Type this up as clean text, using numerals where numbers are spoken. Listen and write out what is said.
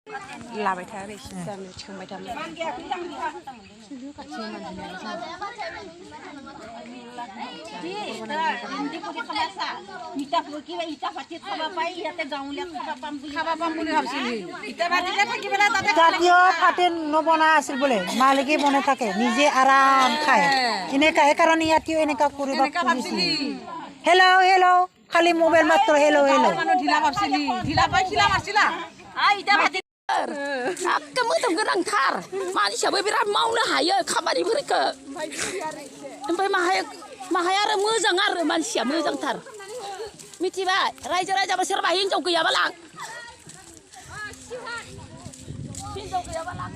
लाबाय था आरो एसे जानो सोंबाय थानो জাতীয় ফাটেন নবনাই আছিল বোলে মালিকে বনাই থাকে নিজে আরাম খায় এনেকা সেইকাৰণে ইয়াতেও এনেকা কৰিব খুজিছিল হেল্ল' হেল্ল' খালি মোবাইল মাত্ৰ হেল্ল' হেল্ল' ঢিলা ভাবছিলি ঢিলা পাই খিলা মারছিলা Akka motor gerangtar, manusia berat mau lah hayo kabari mereka. Sampai mahaya mezang manusia mezang tar. Miti ba, raja besar bahin jauh ke ya balang. Jauh ke ya balang.